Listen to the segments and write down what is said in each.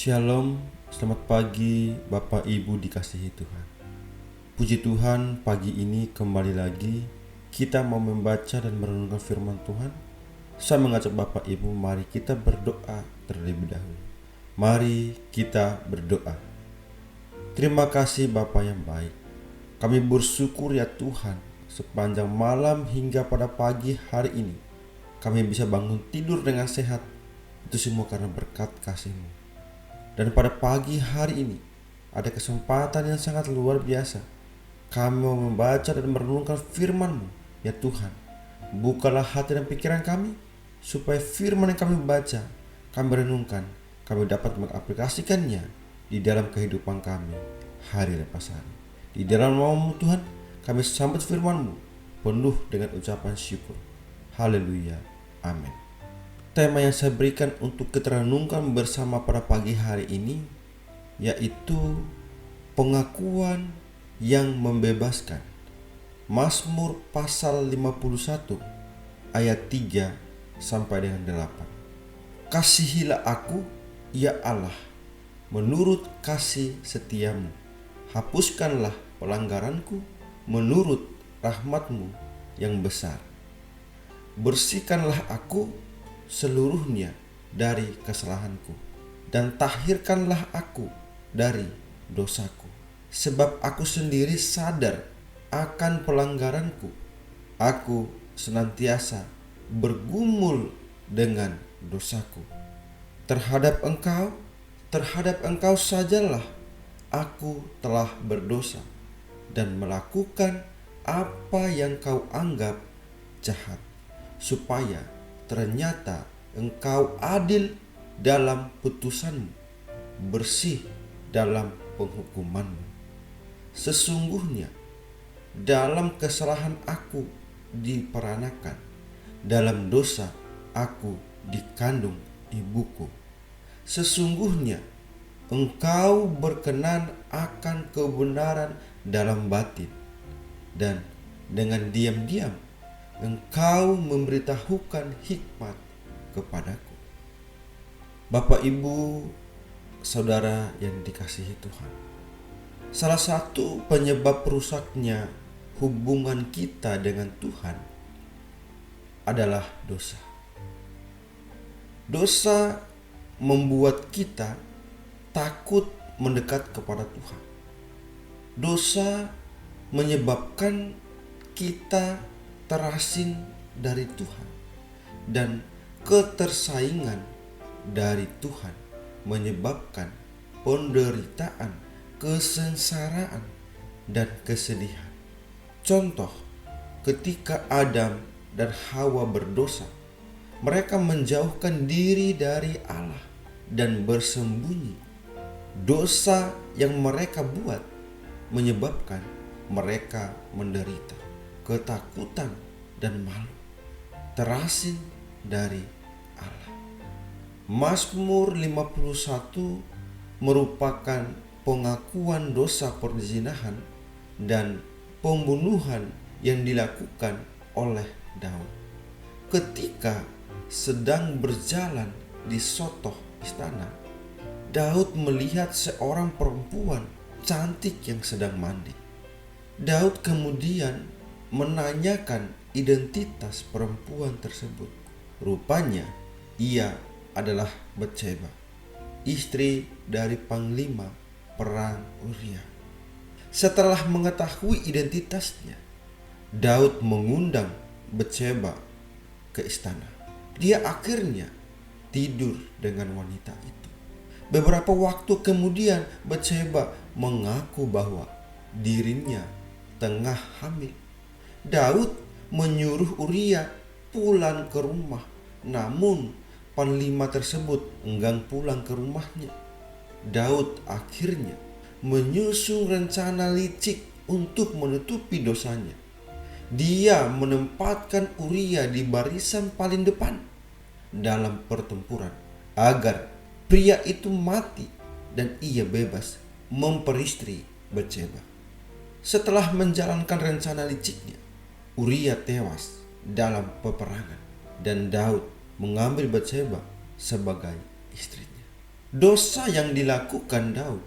Shalom, selamat pagi Bapak Ibu dikasihi Tuhan. Puji Tuhan, pagi ini kembali lagi kita mau membaca dan merenungkan firman Tuhan. Saya mengajak Bapak Ibu, mari kita berdoa terlebih dahulu. Mari kita berdoa. Terima kasih Bapa yang baik. Kami bersyukur ya Tuhan, sepanjang malam hingga pada pagi hari ini kami bisa bangun tidur dengan sehat. Itu semua karena berkat kasih-Mu. Dan pada pagi hari ini ada kesempatan yang sangat luar biasa. Kami mau membaca dan merenungkan firman-Mu ya Tuhan. Bukalah hati dan pikiran kami, supaya firman yang kami baca, kami renungkan, kami dapat mengaplikasikannya di dalam kehidupan kami hari lepas hari. Di dalam nama-Mu Tuhan, kami sambut firman-Mu penuh dengan ucapan syukur. Haleluya, amin. Tema yang saya berikan untuk kita renungkan bersama pada pagi hari ini yaitu pengakuan yang membebaskan. Mazmur pasal 51 ayat 3 sampai dengan 8. Kasihilah aku, ya Allah, menurut kasih setiamu. Hapuskanlah pelanggaranku menurut rahmat-Mu yang besar. Bersihkanlah aku seluruhnya dari kesalahanku, dan tahirkanlah aku dari dosaku. Sebab aku sendiri sadar akan pelanggaranku. Aku senantiasa bergumul dengan dosaku. Terhadap engkau sajalah aku telah berdosa dan melakukan apa yang kau anggap jahat, supaya ternyata engkau adil dalam putusanmu, bersih dalam penghukumanmu. Sesungguhnya dalam kesalahan aku diperanakan, dalam dosa aku dikandung ibuku. Sesungguhnya engkau berkenan akan kebenaran dalam batin, dan dengan diam-diam engkau memberitahukan hikmat kepadaku. Bapak, Ibu, saudara yang dikasihi Tuhan, salah satu penyebab rusaknya hubungan kita dengan Tuhan adalah dosa. Dosa membuat kita takut mendekat kepada Tuhan. Dosa menyebabkan kita terasing dari Tuhan, dan ketersaingan dari Tuhan menyebabkan penderitaan, kesengsaraan, dan kesedihan. Contoh, ketika Adam dan Hawa berdosa, mereka menjauhkan diri dari Allah dan bersembunyi. Dosa yang mereka buat menyebabkan mereka menderita ketakutan dan malu, terasing dari Allah. Mazmur 51 merupakan pengakuan dosa perzinahan dan pembunuhan yang dilakukan oleh Daud. Ketika sedang berjalan di sotoh istana, Daud melihat seorang perempuan cantik yang sedang mandi. Daud kemudian menanyakan identitas perempuan tersebut. Rupanya ia adalah Batsheba, istri dari panglima perang Uria. Setelah mengetahui identitasnya, Daud mengundang Batsheba ke istana. Dia akhirnya tidur dengan wanita itu. Beberapa waktu kemudian Batsheba mengaku bahwa dirinya tengah hamil. Daud menyuruh Uria pulang ke rumah, namun panglima tersebut enggan pulang ke rumahnya. Daud akhirnya menyusun rencana licik untuk menutupi dosanya. Dia menempatkan Uria di barisan paling depan dalam pertempuran agar pria itu mati dan ia bebas memperistri Batsheba. Setelah menjalankan rencana liciknya, Uria tewas dalam peperangan dan Daud mengambil Batsheba sebagai istrinya. Dosa yang dilakukan Daud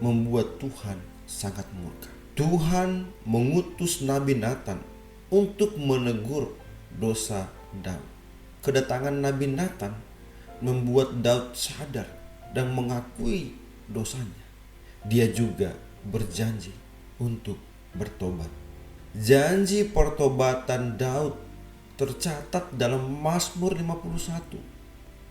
membuat Tuhan sangat murka. Tuhan mengutus Nabi Nathan untuk menegur dosa Daud. Kedatangan Nabi Nathan membuat Daud sadar dan mengakui dosanya. Dia juga berjanji untuk bertobat. Janji pertobatan Daud tercatat dalam Mazmur 51.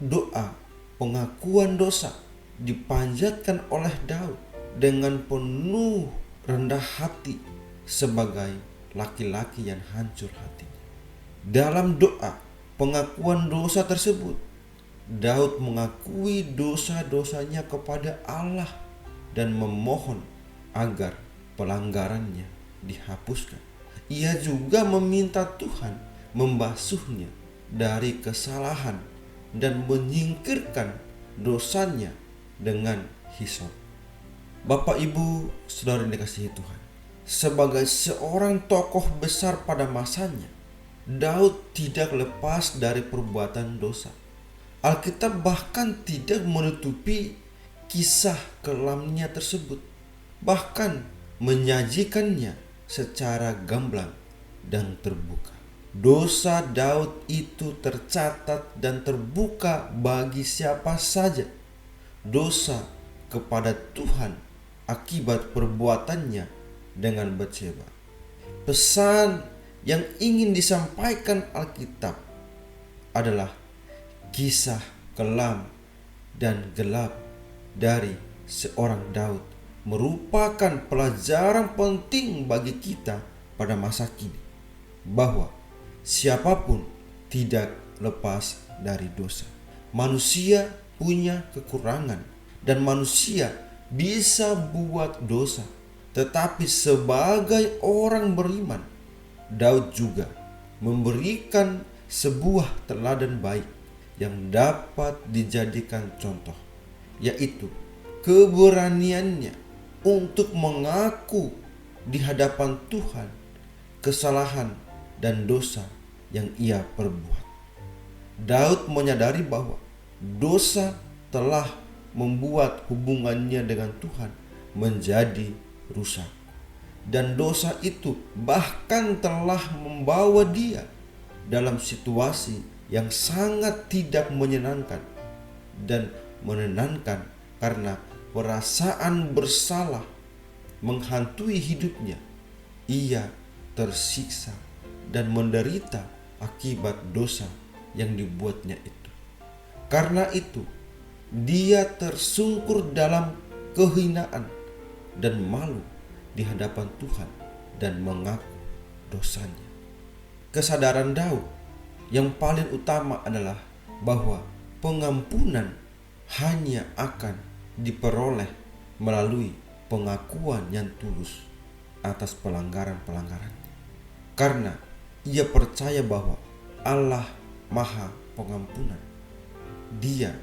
Doa pengakuan dosa dipanjatkan oleh Daud dengan penuh rendah hati sebagai laki-laki yang hancur hatinya. Dalam doa pengakuan dosa tersebut, Daud mengakui dosa-dosanya kepada Allah dan memohon agar pelanggarannya dihapuskan. Ia juga meminta Tuhan membasuhnya dari kesalahan dan menyingkirkan dosanya dengan hisop. Bapak, Ibu, saudara yang dikasihi Tuhan, sebagai seorang tokoh besar pada masanya, Daud tidak lepas dari perbuatan dosa. Alkitab bahkan tidak menutupi kisah kelamnya tersebut, bahkan menyajikannya secara gamblang dan terbuka. Dosa Daud itu tercatat dan terbuka bagi siapa saja. Dosa kepada Tuhan akibat perbuatannya dengan Batsheba. Pesan yang ingin disampaikan Alkitab adalah kisah kelam dan gelap dari seorang Daud merupakan pelajaran penting bagi kita pada masa kini, bahwa siapapun tidak lepas dari dosa. Manusia punya kekurangan dan manusia bisa buat dosa. Tetapi sebagai orang beriman, Daud juga memberikan sebuah teladan baik yang dapat dijadikan contoh, yaitu keberaniannya untuk mengaku di hadapan Tuhan kesalahan dan dosa yang ia perbuat. Daud menyadari bahwa dosa telah membuat hubungannya dengan Tuhan menjadi rusak, dan dosa itu bahkan telah membawa dia dalam situasi yang sangat tidak menyenangkan dan menenangkan, karena perasaan bersalah menghantui hidupnya. Ia tersiksa dan menderita akibat dosa yang dibuatnya itu. Karena itu, dia tersungkur dalam kehinaan dan malu di hadapan Tuhan dan mengaku dosanya. Kesadaran Daud yang paling utama adalah bahwa pengampunan hanya akan diperoleh melalui pengakuan yang tulus atas pelanggaran-pelanggarannya. Karena ia percaya bahwa Allah Maha Pengampunan. Dia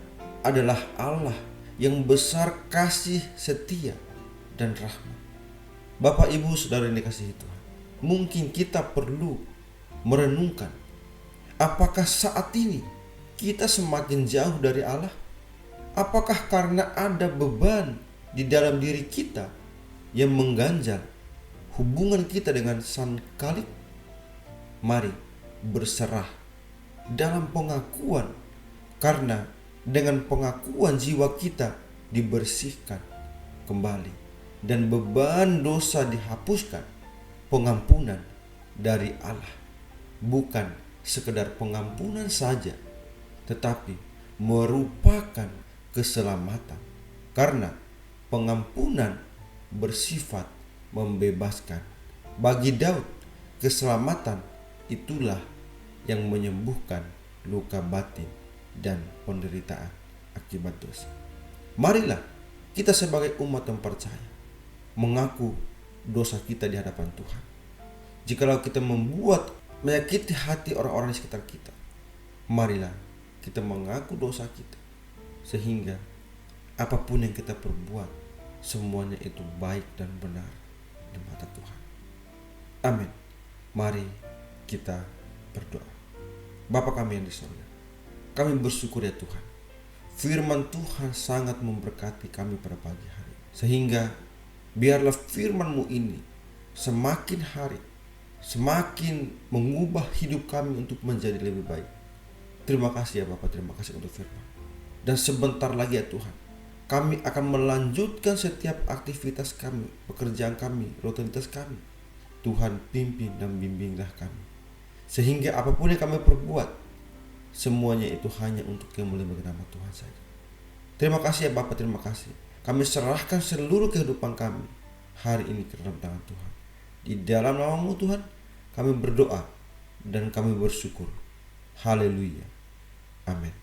adalah Allah yang besar kasih setia dan rahmat. Bapak, Ibu, saudara yang dikasihi Tuhan, mungkin kita perlu merenungkan, apakah saat ini kita semakin jauh dari Allah? Apakah karena ada beban di dalam diri kita yang mengganjal hubungan kita dengan Sang Khalik? Mari berserah dalam pengakuan, karena dengan pengakuan jiwa kita dibersihkan kembali dan beban dosa dihapuskan. Pengampunan dari Allah bukan sekedar pengampunan saja, tetapi merupakan keselamatan, karena pengampunan bersifat membebaskan. Bagi Daud, keselamatan itulah yang menyembuhkan luka batin dan penderitaan akibat dosa. Marilah kita sebagai umat yang percaya mengaku dosa kita di hadapan Tuhan. Jikalau kita membuat menyakiti hati orang-orang di sekitar kita, marilah kita mengaku dosa kita, sehingga apapun yang kita perbuat, semuanya itu baik dan benar di mata Tuhan. Amin. Mari kita berdoa. Bapa kami yang di surga, kami bersyukur ya Tuhan, firman Tuhan sangat memberkati kami pada pagi hari. Sehingga biarlah firman-Mu ini semakin hari semakin mengubah hidup kami untuk menjadi lebih baik. Terima kasih ya Bapak, terima kasih untuk firman. Dan sebentar lagi ya Tuhan, kami akan melanjutkan setiap aktivitas kami, pekerjaan kami, rutinitas kami. Tuhan pimpin dan bimbinglah kami. Sehingga apapun yang kami perbuat, semuanya itu hanya untuk kemuliaan bagi nama Tuhan saja. Terima kasih ya Bapak, terima kasih. Kami serahkan seluruh kehidupan kami hari ini ke dalam tangan Tuhan. Di dalam nama-Mu Tuhan, kami berdoa dan kami bersyukur. Haleluya. Amin.